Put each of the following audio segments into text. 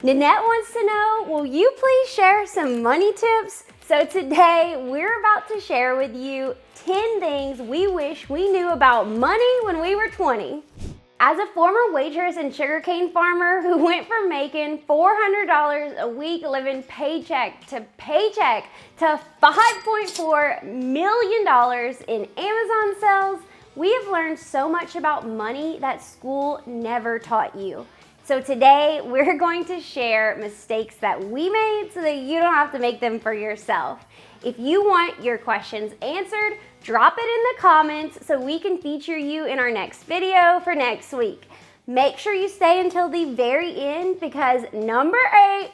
Nanette wants to know, will you please share some money tips? So today we're about to share with you 10 things we wish we knew about money when we were 20. As a former waitress and sugarcane farmer who went from making $400 a week living paycheck to $5.4 million in Amazon sales, we have learned so much about money that school never taught you. So today we're going to share mistakes that we made so that you don't have to make them for yourself. If you want your questions answered, drop it in the comments so we can feature you in our next video for next week. Make sure you stay until the very end because number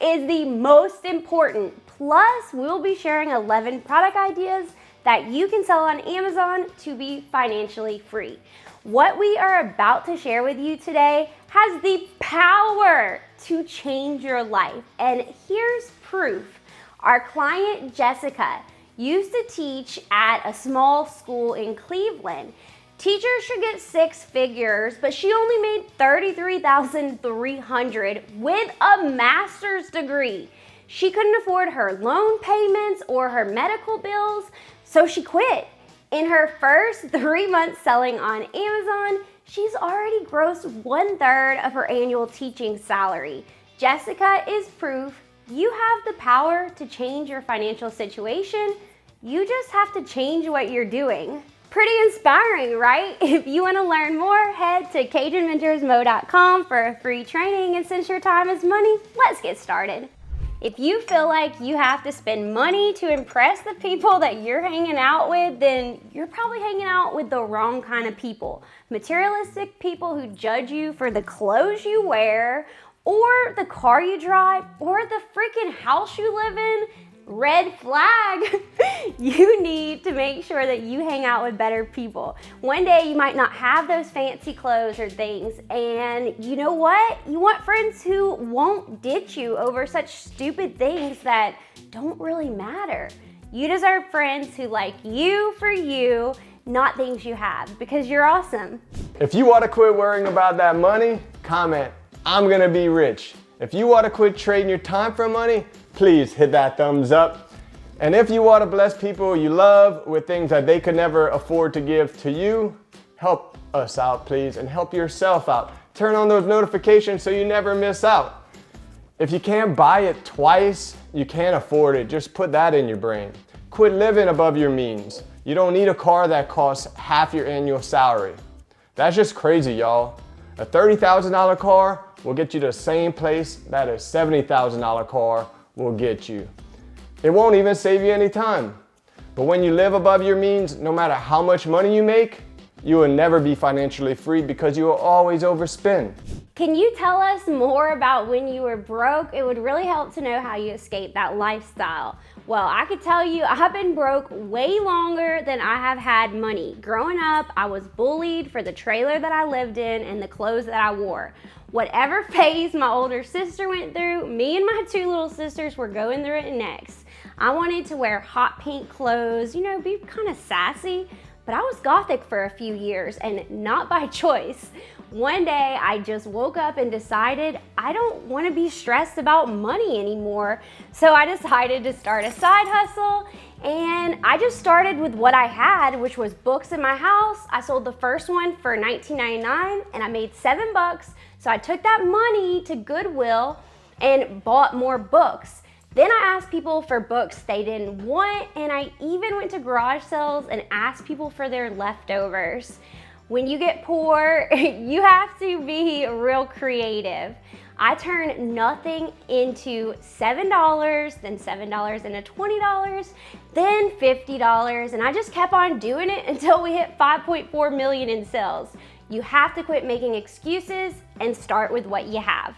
8 is the most important. Plus, we'll be sharing 11 product ideas that you can sell on Amazon to be financially free. What we are about to share with you today has the power to change your life. And here's proof. Our client, Jessica, used to teach at a small school in Cleveland. Teachers should get 6 figures, but she only made $33,300 with a master's degree. She couldn't afford her loan payments or her medical bills, so she quit. In her first 3 months selling on Amazon, she's already grossed 1/3 of her annual teaching salary. Jessica is proof you have the power to change your financial situation. You just have to change what you're doing. Pretty inspiring, right? If you want to learn more, head to CajunMentorsMo.com for a free training. And since your time is money, let's get started. If you feel like you have to spend money to impress the people that you're hanging out with, then you're probably hanging out with the wrong kind of people. Materialistic people who judge you for the clothes you wear, or the car you drive, or the freaking house you live in. Red flag. You need to make sure that you hang out with better people. One day you might not have those fancy clothes or things, and you know what? You want friends who won't ditch you over such stupid things that don't really matter. You deserve friends who like you for you, not things you have, because you're awesome. If you want to quit worrying about that money, comment, "I'm gonna be rich." If you want to quit trading your time for money, please hit that thumbs up. And if you want to bless people you love with things that they could never afford to give to you, help us out, please, and help yourself out. Turn on those notifications so you never miss out. If you can't buy it twice, you can't afford it. Just put that in your brain. Quit living above your means. You don't need a car that costs half your annual salary. That's just crazy, y'all. A $30,000 car will get you to the same place that a $70,000 car will get you. It won't even save you any time. But when you live above your means, no matter how much money you make, you will never be financially free because you will always overspend. Can you tell us more about when you were broke? It would really help to know how you escaped that lifestyle. Well, I could tell you I've been broke way longer than I have had money. Growing up, I was bullied for the trailer that I lived in and the clothes that I wore. Whatever phase my older sister went through, me and my 2 little sisters were going through it next. I wanted to wear hot pink clothes, be kind of sassy, but I was gothic for a few years and not by choice. One day I just woke up and decided I don't want to be stressed about money anymore. So I decided to start a side hustle, and I just started with what I had, which was books in my house. I sold the first one for $19.99 and I made $7. So I took that money to Goodwill and bought more books. Then I asked people for books they didn't want, and I even went to garage sales and asked people for their leftovers. When you get poor, you have to be real creative. I turned nothing into $7, then $7 into $20, then $50, and I just kept on doing it until we hit 5.4 million in sales. You have to quit making excuses and start with what you have.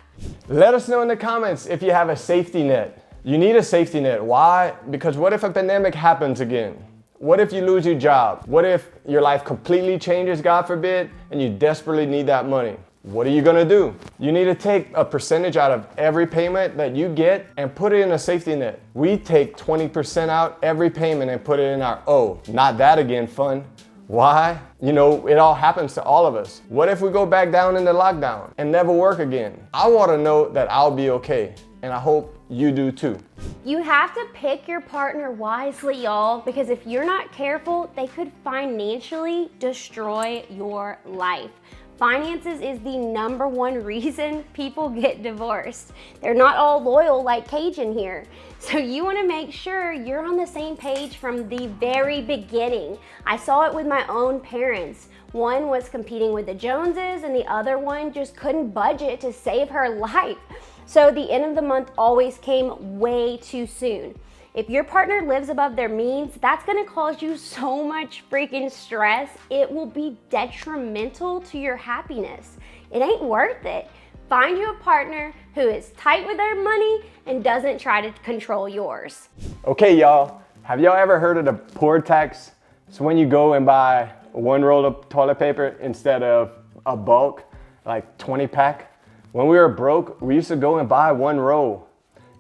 Let us know in the comments if you have a safety net. You need a safety net. Why? Because what if a pandemic happens again? What if you lose your job? What if your life completely changes, God forbid, and you desperately need that money? What are you gonna do? You need to take a percentage out of every payment that you get and put it in a safety net. We take 20% out every payment and put it in our, oh, not that again fund. Why? You know, it all happens to all of us. What if we go back down into lockdown and never work again? I want to know that I'll be okay, and I hope you do too. You have to pick your partner wisely, y'all, because if you're not careful, they could financially destroy your life. Finances is the #1 reason people get divorced. They're not all loyal like Cajun here. So you want to make sure you're on the same page from the very beginning. I saw it with my own parents. One was competing with the Joneses and the other one just couldn't budget to save her life. So the end of the month always came way too soon. If your partner lives above their means, that's gonna cause you so much freaking stress. It will be detrimental to your happiness. It ain't worth it. Find you a partner who is tight with their money and doesn't try to control yours. Okay, y'all, have y'all ever heard of the poor tax? So when you go and buy one roll of toilet paper instead of a bulk, like 20 pack. When we were broke, we used to go and buy one roll.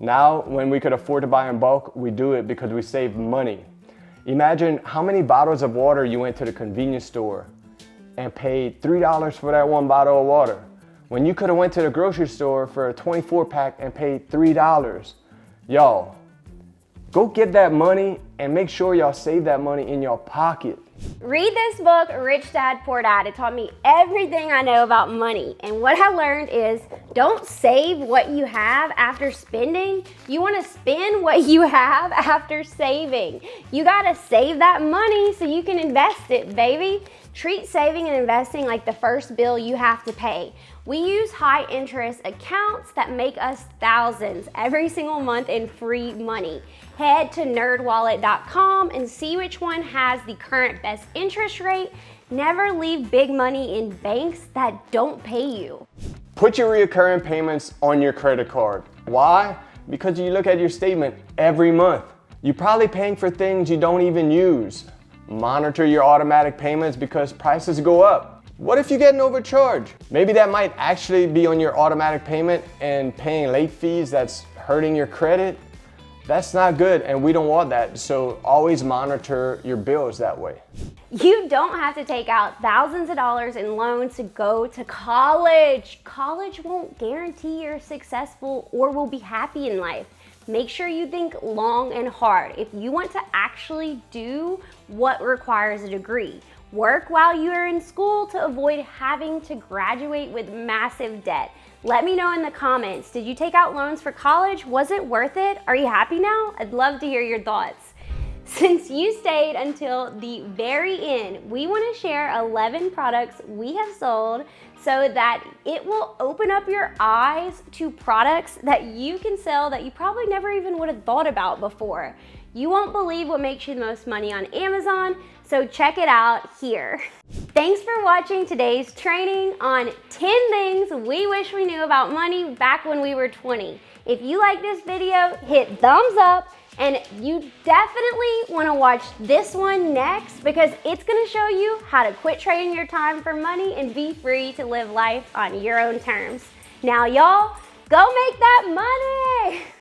Now, when we could afford to buy in bulk, we do it because we save money. Imagine how many bottles of water you went to the convenience store and paid $3 for that one bottle of water, when you could have went to the grocery store for a 24 pack and paid $3. Y'all, go get that money and make sure y'all save that money in your pocket. Read this book, Rich Dad, Poor Dad. It taught me everything I know about money. And what I learned is don't save what you have after spending. You want to spend what you have after saving. You got to save that money so you can invest it, baby. Treat saving and investing like the first bill you have to pay. We use high interest accounts that make us thousands every single month in free money. Head to nerdwallet.com and see which one has the current best interest rate. Never leave big money in banks that don't pay you. Put your recurring payments on your credit card. Why? Because you look at your statement every month. You're probably paying for things you don't even use. Monitor your automatic payments because prices go up. What if you get an overcharge? Maybe that might actually be on your automatic payment and paying late fees that's hurting your credit. That's not good and we don't want that, so always monitor your bills that way. You don't have to take out thousands of dollars in loans to go to college. College won't guarantee you're successful or will be happy in life. Make sure you think long and hard if you want to actually do what requires a degree. Work while you are in school to avoid having to graduate with massive debt. Let me know in the comments, did you take out loans for college? Was it worth it? Are you happy now? I'd love to hear your thoughts. Since you stayed until the very end, we want to share 11 products we have sold so that it will open up your eyes to products that you can sell that you probably never even would have thought about before. You won't believe what makes you the most money on Amazon, so check it out here. Thanks for watching today's training on 10 things we wish we knew about money back when we were 20. If you like this video, hit thumbs up, and you definitely want to watch this one next because it's going to show you how to quit trading your time for money and be free to live life on your own terms. Now y'all, go make that money!